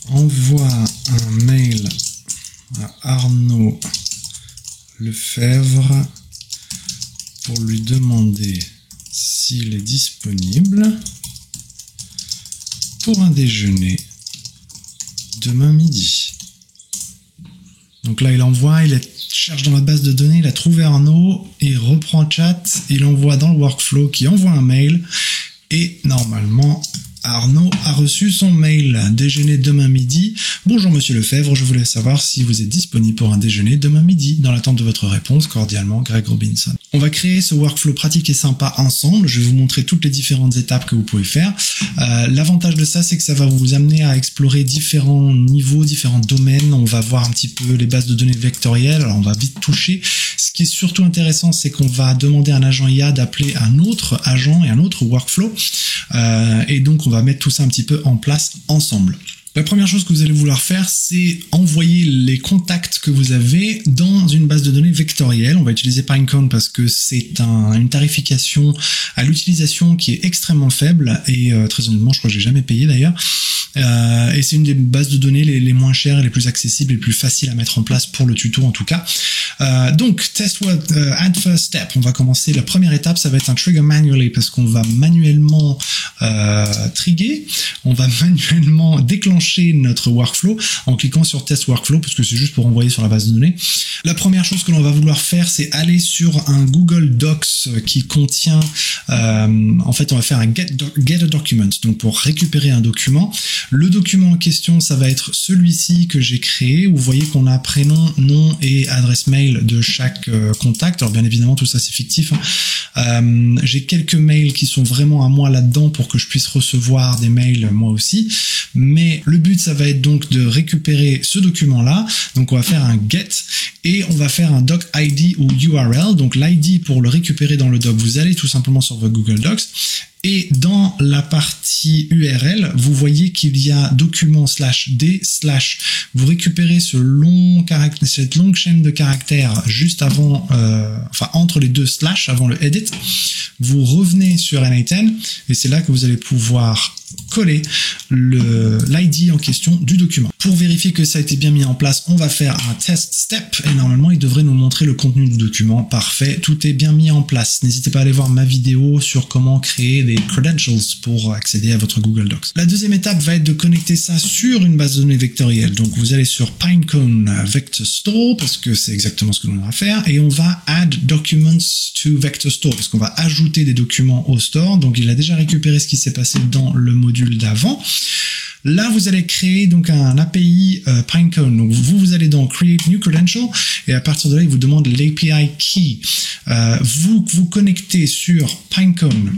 envoie un mail à Arnaud Lefebvre pour lui demander s'il est disponible pour un déjeuner demain midi. Donc là, il envoie, il cherche dans la base de données, il a trouvé Arnaud, il reprend le chat, il envoie dans le workflow qui envoie un mail et normalement, Arnaud a reçu son mail. Déjeuner demain midi. Bonjour Monsieur Lefebvre, je voulais savoir si vous êtes disponible pour un déjeuner demain midi. Dans l'attente de votre réponse, cordialement, Greg Robinson. On va créer ce workflow pratique et sympa ensemble. Je vais vous montrer toutes les différentes étapes que vous pouvez faire. L'avantage de ça, c'est que ça va vous amener à explorer différents niveaux, différents domaines. On va voir un petit peu les bases de données vectorielles. Alors, on va vite toucher. Ce qui est surtout intéressant, c'est qu'on va demander à un agent IA d'appeler un autre agent et un autre workflow. Et donc, on va mettre tout ça un petit peu en place ensemble. La première chose que vous allez vouloir faire, c'est envoyer les contacts que vous avez dans une base de données vectorielle. On va utiliser Pinecone parce que c'est une tarification à l'utilisation qui est extrêmement faible et très honnêtement, je crois que j'ai jamais payé d'ailleurs. Et c'est une des bases de données les moins chères et les plus accessibles et les plus faciles à mettre en place pour le tuto en tout cas. Donc, add first step. On va commencer. La première étape, ça va être un trigger manually parce qu'on va manuellement trigger. On va manuellement déclencher notre workflow en cliquant sur test workflow parce que c'est juste pour envoyer sur la base de données. La première chose que l'on va vouloir faire, c'est aller sur un Google Docs qui contient, en fait, on va faire un get a document, donc pour récupérer un document. Le document en question, ça va être celui-ci que j'ai créé. Vous voyez qu'on a prénom, nom et adresse mail de chaque contact. Alors bien évidemment, tout ça c'est fictif. J'ai quelques mails qui sont vraiment à moi là-dedans pour que je puisse recevoir des mails moi aussi. Mais le but, ça va être donc de récupérer ce document-là. Donc, on va faire un get et on va faire un doc ID ou URL. Donc, l'ID pour le récupérer dans le doc, vous allez tout simplement sur votre Google Docs. Et dans la partie URL, vous voyez qu'il y a document /d/ vous récupérez cette longue chaîne de caractères juste avant, entre les deux slash, avant le edit. Vous revenez sur N8N et c'est là que vous allez pouvoir coller l'ID en question du document. Pour vérifier que ça a été bien mis en place, on va faire un test step et normalement il devrait nous montrer le contenu du document. Parfait, tout est bien mis en place. N'hésitez pas à aller voir ma vidéo sur comment créer des credentials pour accéder à votre Google Docs. La deuxième étape va être de connecter ça sur une base de données vectorielle. Donc vous allez sur Pinecone Vector Store parce que c'est exactement ce que l'on va faire et on va add documents to Vector Store parce qu'on va ajouter des documents au store. Donc il a déjà récupéré ce qui s'est passé dans le module d'avant. Là, vous allez créer donc un API Pinecone. Donc vous allez dans Create New Credential et à partir de là, il vous demande l'API Key. Vous connectez sur Pinecone.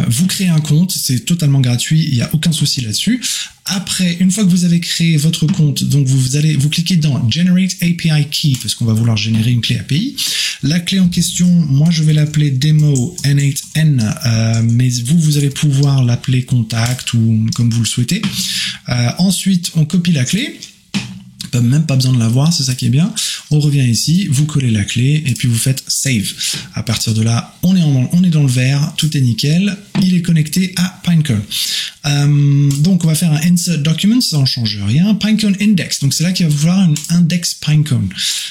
Vous créez un compte, c'est totalement gratuit, il n'y a aucun souci là-dessus. Après, une fois que vous avez créé votre compte, donc vous cliquez dans Generate API Key parce qu'on va vouloir générer une clé API. La clé en question, moi je vais l'appeler Demo N8N, mais vous allez pouvoir l'appeler Contact ou comme vous le souhaitez. Ensuite, on copie la clé. Même pas besoin de la voir, c'est ça qui est bien. On revient ici, vous collez la clé et puis vous faites Save. À partir de là, on est dans le vert, tout est nickel. Il est connecté à Pinecone. Donc on va faire un Insert Document, ça ne change rien. Pinecone Index, donc c'est là qu'il va vouloir un index Pinecone.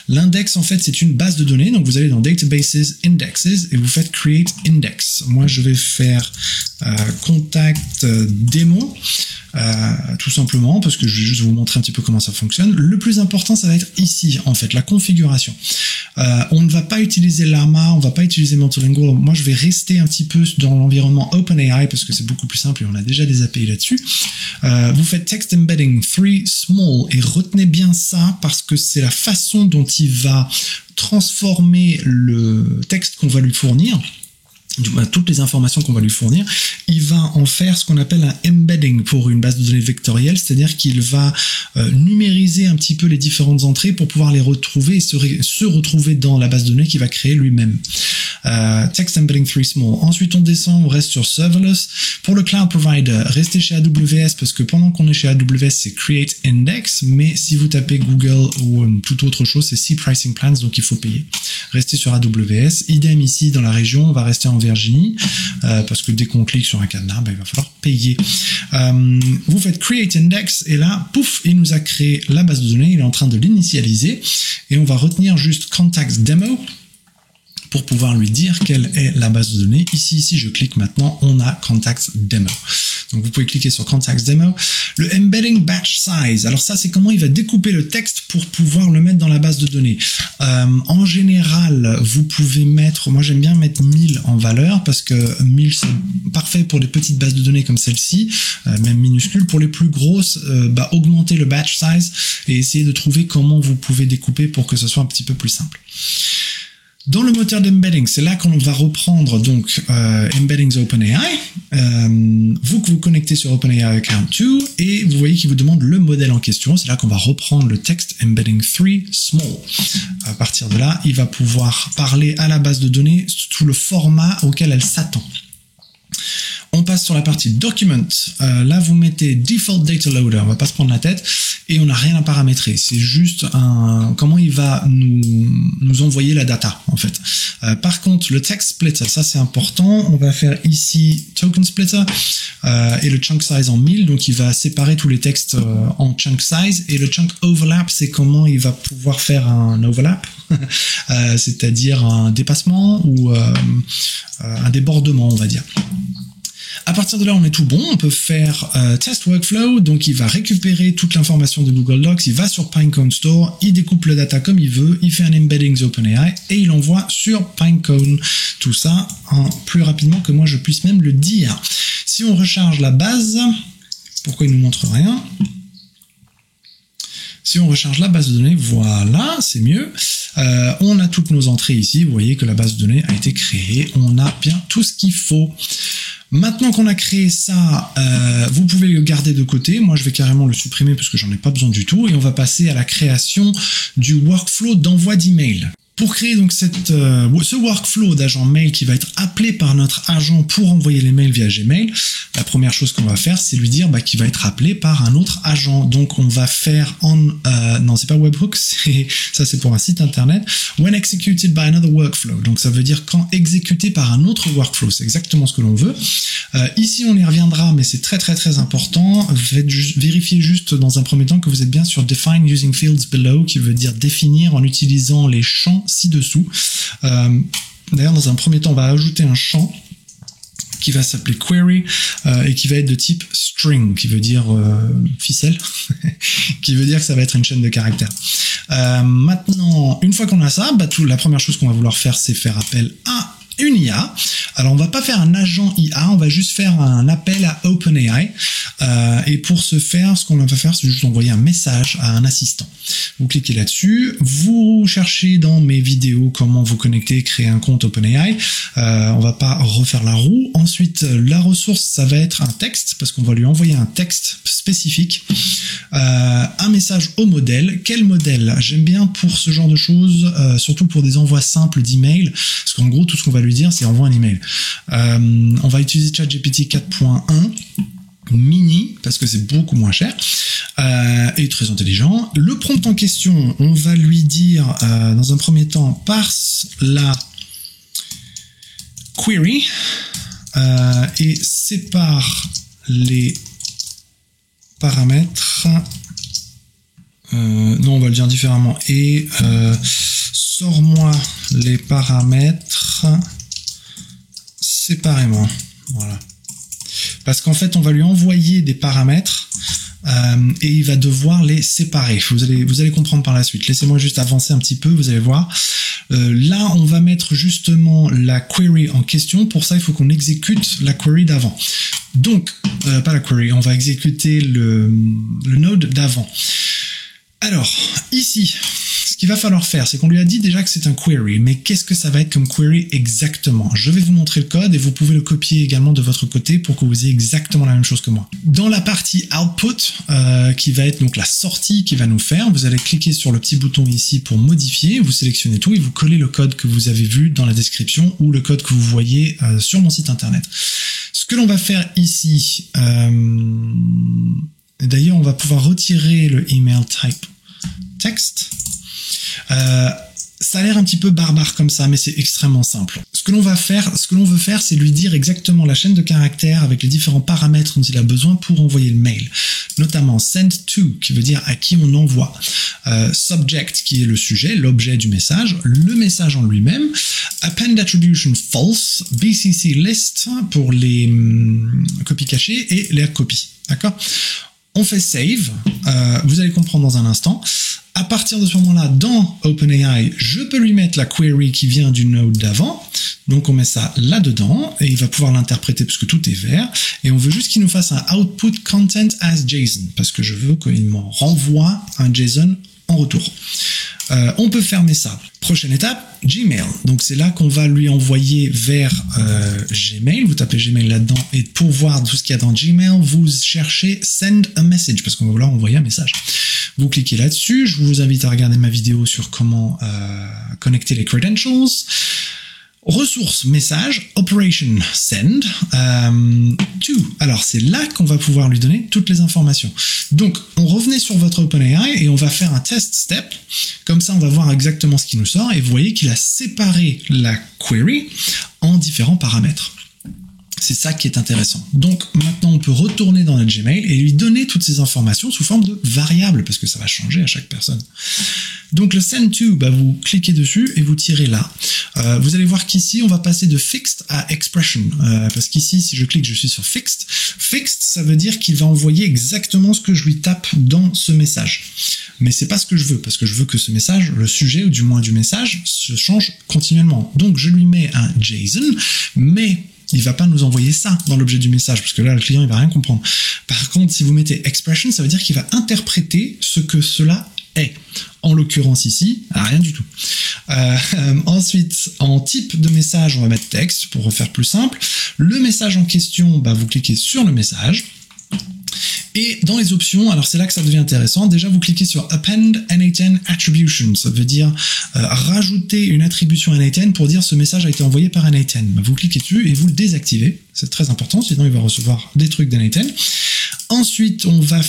L'index en fait c'est une base de données, donc vous allez dans Databases, Indexes et vous faites Create Index. Moi je vais faire Contact Demo. Tout simplement parce que je vais juste vous montrer un petit peu comment ça fonctionne. Le plus important, ça va être ici, en fait, la configuration. On ne va pas utiliser Llama, on ne va pas utiliser Multilingual. Moi, je vais rester un petit peu dans l'environnement OpenAI parce que c'est beaucoup plus simple et on a déjà des API là-dessus. Vous faites Text Embedding 3 Small et retenez bien ça parce que c'est la façon dont il va transformer le texte qu'on va lui fournir. Toutes les informations qu'on va lui fournir, il va en faire ce qu'on appelle un embedding pour une base de données vectorielle, c'est-à-dire qu'il va numériser un petit peu les différentes entrées pour pouvoir les retrouver et se retrouver dans la base de données qu'il va créer lui-même. Text Embedding 3 Small. Ensuite, on descend, on reste sur Serverless. Pour le Cloud Provider, restez chez AWS parce que pendant qu'on est chez AWS, c'est Create Index, mais si vous tapez Google ou toute autre chose, c'est See Pricing Plans, donc il faut payer. Restez sur AWS. Idem ici, dans la région, on va rester en Virginie, parce que dès qu'on clique sur un cadenas, il va falloir payer. Vous faites Create Index, et là, pouf, il nous a créé la base de données, il est en train de l'initialiser, et on va retenir juste Contacts Demo, pour pouvoir lui dire quelle est la base de données. Ici, si je clique maintenant, on a Contacts Demo. Donc vous pouvez cliquer sur Contacts Demo. Le Embedding Batch Size, alors ça c'est comment il va découper le texte pour pouvoir le mettre dans la base de données. En général, vous pouvez mettre, moi j'aime bien mettre 1000 en valeur, parce que 1000 c'est parfait pour les petites bases de données comme celle-ci, même minuscules. Pour les plus grosses, augmentez le batch size et essayez de trouver comment vous pouvez découper pour que ce soit un petit peu plus simple. Dans le moteur d'embedding, c'est là qu'on va reprendre donc Embeddings OpenAI. Vous connectez sur OpenAI Account 2 et vous voyez qu'il vous demande le modèle en question. C'est là qu'on va reprendre le texte Embedding 3 Small. À partir de là, il va pouvoir parler à la base de données sous le format auquel elle s'attend. On passe sur la partie Document. Là, vous mettez Default Data Loader. On va pas se prendre la tête et on n'a rien à paramétrer. C'est juste comment il va nous envoyer la data, en fait. Par contre, le Text Splitter, ça c'est important. On va faire ici Token Splitter et le Chunk Size en 1000. Donc, il va séparer tous les textes en Chunk Size. Et le Chunk Overlap, c'est comment il va pouvoir faire un overlap, c'est-à-dire un dépassement ou un débordement, on va dire. À partir de là, on est tout bon. On peut faire Test Workflow. Donc, il va récupérer toute l'information de Google Docs. Il va sur Pinecone Store. Il découpe le data comme il veut. Il fait un Embeddings OpenAI et il envoie sur Pinecone. Tout ça plus rapidement que moi, je puisse même le dire. Si on recharge la base, pourquoi il nous montre rien? Si on recharge la base de données, voilà, c'est mieux. On a toutes nos entrées ici. Vous voyez que la base de données a été créée. On a bien tout ce qu'il faut. Maintenant qu'on a créé ça, vous pouvez le garder de côté. Moi, je vais carrément le supprimer parce que j'en ai pas besoin du tout. Et on va passer à la création du workflow d'envoi d'email. Pour créer donc ce workflow d'agent mail qui va être appelé par notre agent pour envoyer les mails via Gmail, la première chose qu'on va faire, c'est lui dire qu'il va être appelé par un autre agent. Donc on va faire non, c'est pas webhook, ça c'est pour un site internet. When executed by another workflow. Donc ça veut dire quand exécuté par un autre workflow. C'est exactement ce que l'on veut. Ici on y reviendra, mais c'est très très très important. Vérifiez juste dans un premier temps que vous êtes bien sur Define using fields below, qui veut dire définir en utilisant les champs ci-dessous. D'ailleurs, dans un premier temps, on va ajouter un champ qui va s'appeler query et qui va être de type string, qui veut dire ficelle, qui veut dire que ça va être une chaîne de caractères. Maintenant, une fois qu'on a ça, la première chose qu'on va vouloir faire, c'est faire appel à une IA. Alors, on va pas faire un agent IA, on va juste faire un appel à OpenAI. Et pour ce faire, ce qu'on va faire, c'est juste envoyer un message à un assistant. Vous cliquez là-dessus, vous cherchez dans mes vidéos comment vous connecter, créer un compte OpenAI. On va pas refaire la roue. Ensuite, la ressource, ça va être un texte, parce qu'on va lui envoyer un texte spécifique. Un message au modèle. Quel modèle? J'aime bien pour ce genre de choses, surtout pour des envois simples d'email, parce qu'en gros, tout ce qu'on va lui dire, c'est envoie un email. On va utiliser ChatGPT 4.1 mini, parce que c'est beaucoup moins cher et très intelligent. Le prompt en question, on va lui dire dans un premier temps, parse la query et sépare les paramètres. Non, on va le dire différemment. Et sors-moi les paramètres séparément. Voilà. Parce qu'en fait, on va lui envoyer des paramètres et il va devoir les séparer. Vous allez comprendre par la suite. Laissez-moi juste avancer un petit peu, vous allez voir. Là, on va mettre justement la query en question. Pour ça, il faut qu'on exécute la query d'avant. Donc, pas la query, on va exécuter le node d'avant. Alors, ici, ce qu'il va falloir faire, c'est qu'on lui a dit déjà que c'est un query, mais qu'est-ce que ça va être comme query exactement? Je vais vous montrer le code et vous pouvez le copier également de votre côté pour que vous ayez exactement la même chose que moi. Dans la partie output, qui va être donc la sortie qu'il va nous faire, vous allez cliquer sur le petit bouton ici pour modifier, vous sélectionnez tout et vous collez le code que vous avez vu dans la description ou le code que vous voyez sur mon site internet. Ce que l'on va faire ici, d'ailleurs on va pouvoir retirer le email type text. Ça a l'air un petit peu barbare comme ça, mais c'est extrêmement simple. Ce Ce que l'on veut faire, c'est lui dire exactement la chaîne de caractères avec les différents paramètres dont il a besoin pour envoyer le mail. Notamment send to, qui veut dire à qui on envoie. Subject, qui est le sujet, l'objet du message, le message en lui-même. Append attribution false, BCC list pour les copies cachées et les copies. D'accord ? On fait save, vous allez comprendre dans un instant. À partir de ce moment-là, dans OpenAI, je peux lui mettre la query qui vient du node d'avant. Donc on met ça là-dedans et il va pouvoir l'interpréter parce que tout est vert. Et on veut juste qu'il nous fasse un output content as JSON parce que je veux qu'il m'en renvoie un JSON en retour. On peut fermer ça. Prochaine étape, Gmail. Donc c'est là qu'on va lui envoyer vers Gmail. Vous tapez Gmail là-dedans et pour voir tout ce qu'il y a dans Gmail, vous cherchez Send a Message parce qu'on va vouloir envoyer un message. Vous cliquez là-dessus. Je vous invite à regarder ma vidéo sur comment connecter les credentials. Ressources, message, operation, send, to. Alors, c'est là qu'on va pouvoir lui donner toutes les informations. Donc, on revenait sur votre OpenAI et on va faire un test step. Comme ça, on va voir exactement ce qui nous sort et vous voyez qu'il a séparé la query en différents paramètres. C'est ça qui est intéressant. Donc, maintenant, on peut retourner dans notre Gmail et lui donner toutes ces informations sous forme de variables parce que ça va changer à chaque personne. Donc, le send to, vous cliquez dessus et vous tirez là. Vous allez voir qu'ici, on va passer de fixed à expression. Parce qu'ici, si je clique, je suis sur fixed. Fixed, ça veut dire qu'il va envoyer exactement ce que je lui tape dans ce message. Mais c'est pas ce que je veux, parce que je veux que ce message, le sujet, ou du moins du message, se change continuellement. Donc, je lui mets un JSON, mais il va pas nous envoyer ça dans l'objet du message, parce que là, le client, il va rien comprendre. Par contre, si vous mettez expression, ça veut dire qu'il va interpréter ce que cela est. En l'occurrence ici, rien du tout. Ensuite, en type de message, on va mettre texte pour refaire plus simple. Le message en question, vous cliquez sur le message. Et dans les options, alors c'est là que ça devient intéressant, déjà vous cliquez sur Append N8N Attribution, ça veut dire rajouter une attribution N8N pour dire ce message a été envoyé par N8N. Vous cliquez dessus et vous le désactivez, c'est très important, sinon il va recevoir des trucs d'N8N. Ensuite, on va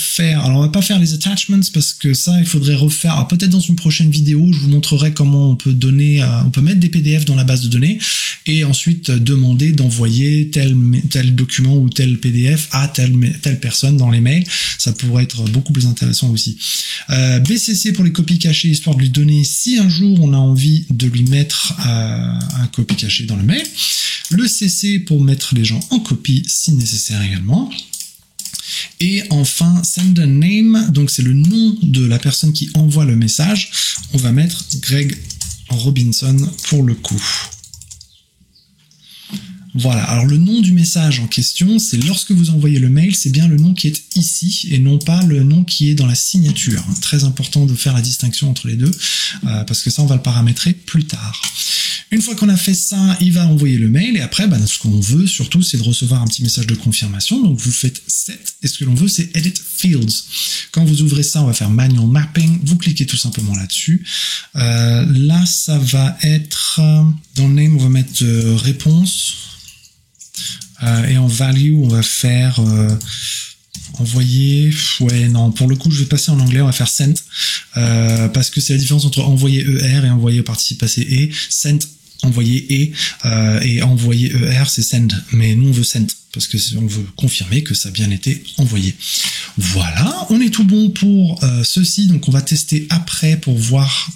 pas faire les attachments parce que ça, il faudrait refaire. Alors, peut-être dans une prochaine vidéo, je vous montrerai comment on peut on peut mettre des PDF dans la base de données et ensuite demander d'envoyer tel document ou tel PDF à telle personne dans les mails. Ça pourrait être beaucoup plus intéressant aussi. BCC pour les copies cachées, histoire de lui donner si un jour on a envie de lui mettre un copie cachée dans le mail. Le CC pour mettre les gens en copie si nécessaire également. Et enfin, send a name, donc c'est le nom de la personne qui envoie le message. On va mettre Greg Robinson pour le coup. Voilà, alors le nom du message en question, c'est lorsque vous envoyez le mail, c'est bien le nom qui est ici et non pas le nom qui est dans la signature. Très important de faire la distinction entre les deux, parce que ça, on va le paramétrer plus tard. Une fois qu'on a fait ça, il va envoyer le mail et après, ce qu'on veut surtout, c'est de recevoir un petit message de confirmation. Donc vous faites set et ce que l'on veut, c'est edit fields. Quand vous ouvrez ça, on va faire manual mapping. Vous cliquez tout simplement là-dessus. Là, ça va être dans le name, on va mettre réponse. Et en value, on va faire envoyer. Ouais, non, pour le coup, je vais passer en anglais, on va faire sent. Parce que c'est la différence entre envoyer ER et envoyer au participe passé et. Sent, envoyer et envoyer ER, c'est send. Mais nous, on veut sent parce que on veut confirmer que ça a bien été envoyé. Voilà, on est tout bon pour ceci. Donc, on va tester après pour voir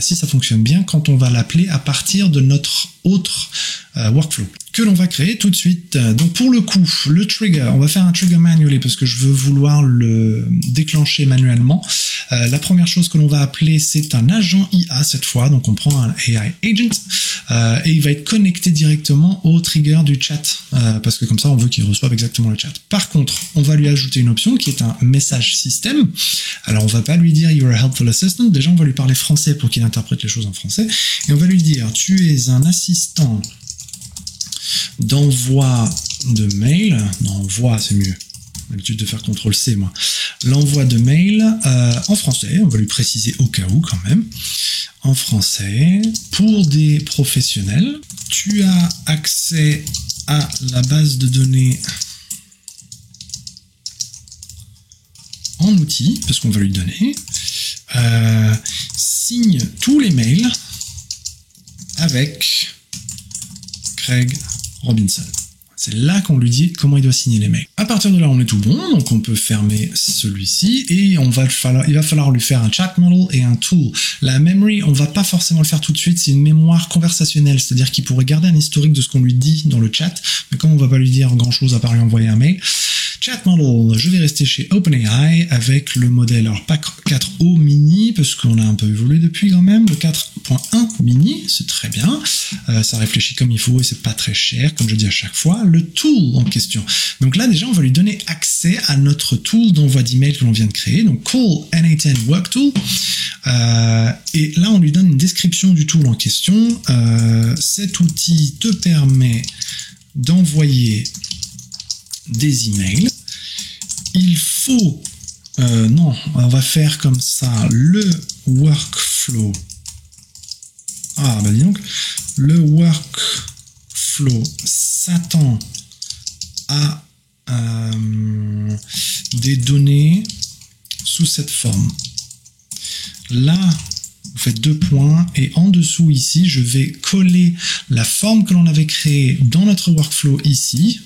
si ça fonctionne bien quand on va l'appeler à partir de notre autre workflow que l'on va créer tout de suite. Donc pour le coup, le trigger, on va faire un trigger manually parce que je veux vouloir le déclencher manuellement. La première chose que l'on va appeler, c'est un agent IA cette fois. Donc on prend un AI agent et il va être connecté directement au trigger du chat parce que comme ça on veut qu'il reçoive exactement le chat. Par contre, on va lui ajouter une option qui est un message system. Alors on va pas lui dire you're a helpful assistant. Déjà on va lui parler français pour qu'il interprète les choses en français et on va lui dire tu es un assistant d'envoi de mail, d'envoi c'est mieux, j'ai l'habitude de faire CTRL-C moi, l'envoi de mail en français, on va lui préciser au cas où quand même, en français, pour des professionnels, tu as accès à la base de données en outil, parce qu'on va lui donner, signe tous les mails avec Craig Robinson. C'est là qu'on lui dit comment il doit signer les mails. À partir de là, on est tout bon, donc on peut fermer celui-ci et il va falloir lui faire un chat model et un tool. La memory, on va pas forcément le faire tout de suite, c'est une mémoire conversationnelle, c'est-à-dire qu'il pourrait garder un historique de ce qu'on lui dit dans le chat, mais comme on va pas lui dire grand-chose à part lui envoyer un mail. Chat model, je vais rester chez OpenAI avec le modèle, alors pas 4O mini, parce qu'on a un peu évolué depuis quand même, le 4.1 mini, c'est très bien, ça réfléchit comme il faut et c'est pas très cher, comme je dis à chaque fois. Le tool en question. Donc là, déjà, on va lui donner accès à notre tool d'envoi d'email que l'on vient de créer. Donc, call n8n work tool. Et là, on lui donne une description du tool en question. Cet outil te permet d'envoyer des emails. Il faut... non, on va faire comme ça. Le workflow. Ah, bah dis donc. Le workflow s'attend à des données sous cette forme. Là, vous faites 2 points et en dessous ici, je vais coller la forme que l'on avait créée dans notre workflow ici,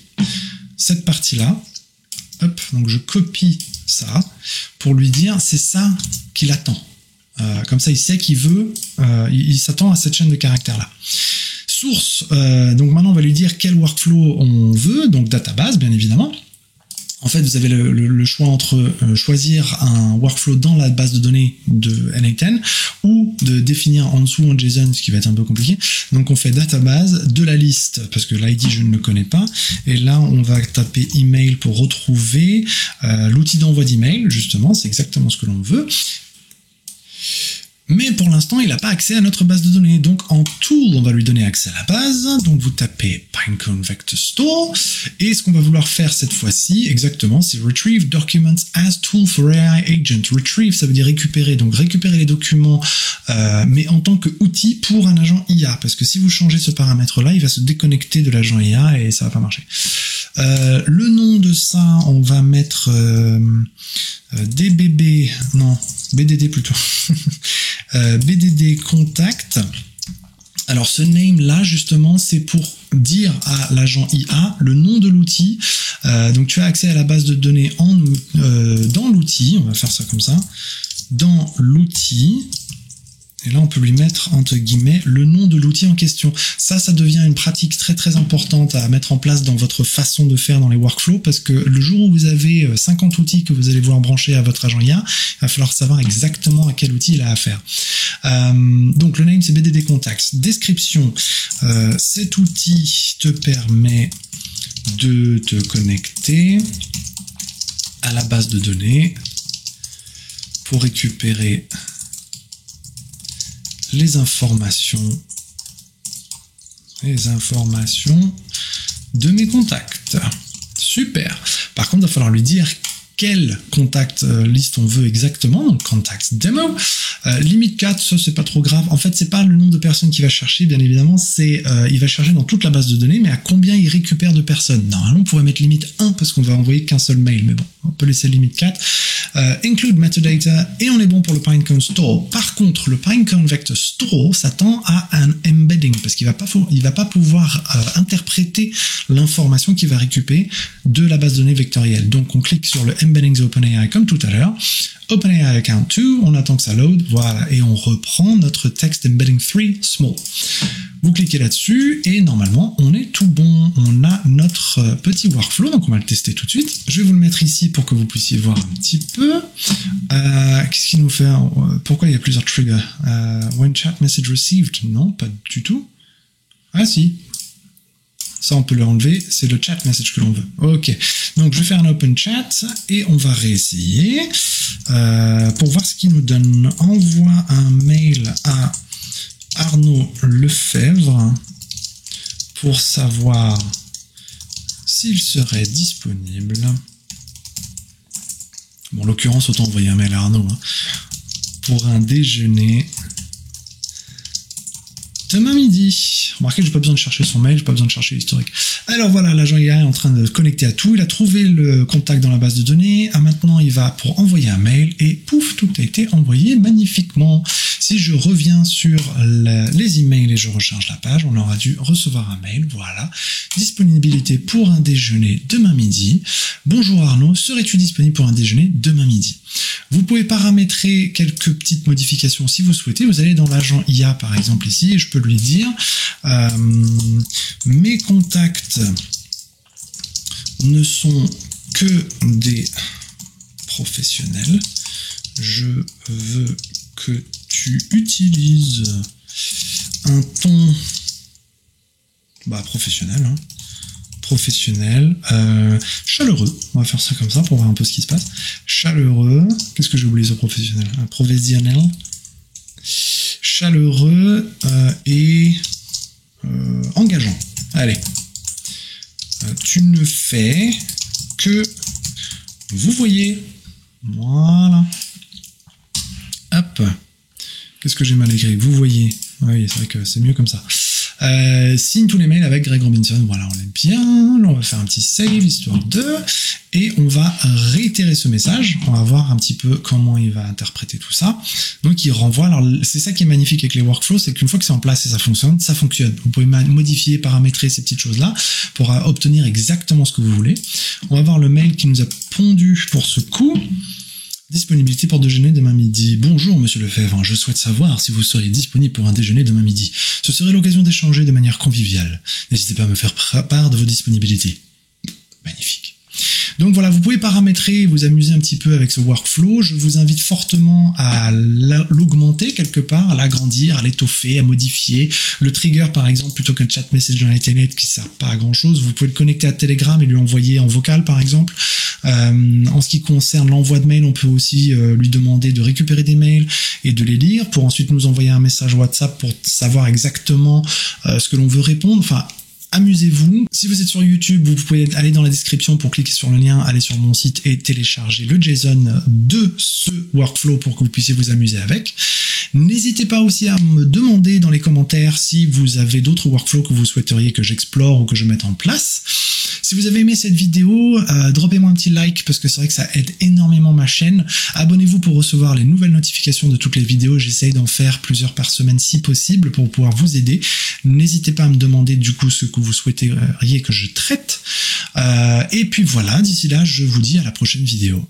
cette partie-là. Hop, donc je copie ça pour lui dire c'est ça qu'il attend. Comme ça, il sait qu'il veut, il s'attend à cette chaîne de caractères-là. Source, donc maintenant on va lui dire quel workflow on veut, donc database bien évidemment. En fait, vous avez le choix entre choisir un workflow dans la base de données de N8N ou de définir en dessous en JSON, ce qui va être un peu compliqué. Donc on fait database de la liste, parce que l'ID je ne le connais pas, et là on va taper email pour retrouver l'outil d'envoi d'email, justement, c'est exactement ce que l'on veut. Mais pour l'instant, il n'a pas accès à notre base de données. Donc, en tool, on va lui donner accès à la base. Donc, vous tapez Pinecone Vector Store. Et ce qu'on va vouloir faire cette fois-ci, exactement, c'est Retrieve Documents as Tool for AI Agent. Retrieve, ça veut dire récupérer. Donc, récupérer les documents, mais en tant qu'outil pour un agent IA. Parce que si vous changez ce paramètre-là, il va se déconnecter de l'agent IA et ça va pas marcher. Le nom de ça, on va mettre DBB, non, BDD plutôt. BDD contact. Alors ce name là justement c'est pour dire à l'agent IA le nom de l'outil. Donc tu as accès à la base de données dans l'outil, on va faire ça comme ça, dans l'outil. Et là, on peut lui mettre, entre guillemets, le nom de l'outil en question. Ça devient une pratique très très importante à mettre en place dans votre façon de faire dans les workflows, parce que le jour où vous avez 50 outils que vous allez vouloir brancher à votre agent IA, il va falloir savoir exactement à quel outil il a affaire. Donc le name c'est BDD Contacts. Description, cet outil te permet de te connecter à la base de données pour récupérer les informations de mes contacts. Super. Par contre, il va falloir lui dire quel contact liste on veut exactement, donc contacts demo. Limite 4, ça c'est pas trop grave. En fait, c'est pas le nombre de personnes qu'il va chercher, bien évidemment, c'est il va chercher dans toute la base de données, mais à combien il récupère de personnes. Normalement, on pourrait mettre limite 1 parce qu'on va envoyer qu'un seul mail, mais bon, on peut laisser limite 4. Include metadata, et on est bon pour le Pinecone Store. Par contre, le Pinecone Vector Store s'attend à un embedding, parce qu'il va pas pouvoir interpréter l'information qu'il va récupérer de la base de données vectorielle. Donc, on clique sur le Embeddings OpenAI comme tout à l'heure. OpenAI account 2, on attend que ça load, voilà, et on reprend notre text embedding 3 small. Vous cliquez là-dessus et normalement on est tout bon, on a notre petit workflow, donc on va le tester tout de suite. Je vais vous le mettre ici pour que vous puissiez voir un petit peu. Qu'est-ce qu'il nous fait? Pourquoi il y a plusieurs triggers? When chat message received, non, pas du tout. Ah si. Ça, on peut le enlever, c'est le chat message que l'on veut. Ok, donc je vais faire un open chat et on va réessayer pour voir ce qu'il nous donne. Envoie un mail à Arnaud Lefebvre pour savoir s'il serait disponible. Bon, en l'occurrence, autant envoyer un mail à Arnaud, hein, pour un déjeuner Demain midi. Remarquez, j'ai pas besoin de chercher son mail, j'ai pas besoin de chercher l'historique. Alors voilà, l'agent IA est en train de connecter à tout. Il a trouvé le contact dans la base de données. Maintenant, il va pour envoyer un mail et pouf, tout a été envoyé magnifiquement. Si je reviens sur les emails et je recharge la page, on aura dû recevoir un mail. Voilà. Disponibilité pour un déjeuner demain midi. Bonjour Arnaud, serais-tu disponible pour un déjeuner demain midi? Vous pouvez paramétrer quelques petites modifications si vous souhaitez. Vous allez dans l'agent IA par exemple ici et je peux lui dire mes contacts ne sont que des professionnels. Je veux que tu utilises un ton professionnel, hein. Professionnel, chaleureux, on va faire ça comme ça pour voir un peu ce qui se passe. Chaleureux, qu'est-ce que j'ai oublié sur professionnel? Professionnel, chaleureux et engageant. Allez, tu ne fais que vous voyez, voilà. Hop, qu'est-ce que j'ai mal écrit? Vous voyez, oui, c'est vrai que c'est mieux comme ça. Signe tous les mails avec Greg Robinson, voilà, on est bien. Là, on va faire un petit save, histoire de, et on va réitérer ce message. On va voir un petit peu comment il va interpréter tout ça. Donc, il renvoie. Alors, c'est ça qui est magnifique avec les workflows, c'est qu'une fois que c'est en place et ça fonctionne, ça fonctionne. Vous pouvez modifier, paramétrer ces petites choses-là pour obtenir exactement ce que vous voulez. On va voir le mail qui nous a pondu pour ce coup. Disponibilité pour déjeuner demain midi. Bonjour Monsieur Lefebvre, je souhaite savoir si vous seriez disponible pour un déjeuner demain midi. Ce serait l'occasion d'échanger de manière conviviale. N'hésitez pas à me faire part de vos disponibilités. Magnifique. Donc voilà, vous pouvez paramétrer, vous amuser un petit peu avec ce workflow. Je vous invite fortement à l'augmenter quelque part, à l'agrandir, à l'étoffer, à modifier. Le trigger, par exemple, plutôt qu'un chat message dans Internet qui ne sert pas à grand chose, vous pouvez le connecter à Telegram et lui envoyer en vocal, par exemple. En ce qui concerne l'envoi de mail, on peut aussi lui demander de récupérer des mails et de les lire pour ensuite nous envoyer un message WhatsApp pour savoir exactement ce que l'on veut répondre. Enfin, amusez-vous. Si vous êtes sur YouTube, vous pouvez aller dans la description pour cliquer sur le lien, aller sur mon site et télécharger le JSON de ce workflow pour que vous puissiez vous amuser avec. N'hésitez pas aussi à me demander dans les commentaires si vous avez d'autres workflows que vous souhaiteriez que j'explore ou que je mette en place. Si vous avez aimé cette vidéo, droppez-moi un petit like parce que c'est vrai que ça aide énormément ma chaîne. Abonnez-vous pour recevoir les nouvelles notifications de toutes les vidéos. J'essaye d'en faire plusieurs par semaine si possible pour pouvoir vous aider. N'hésitez pas à me demander du coup ce que vous souhaiteriez que je traite. Et puis voilà, d'ici là, je vous dis à la prochaine vidéo.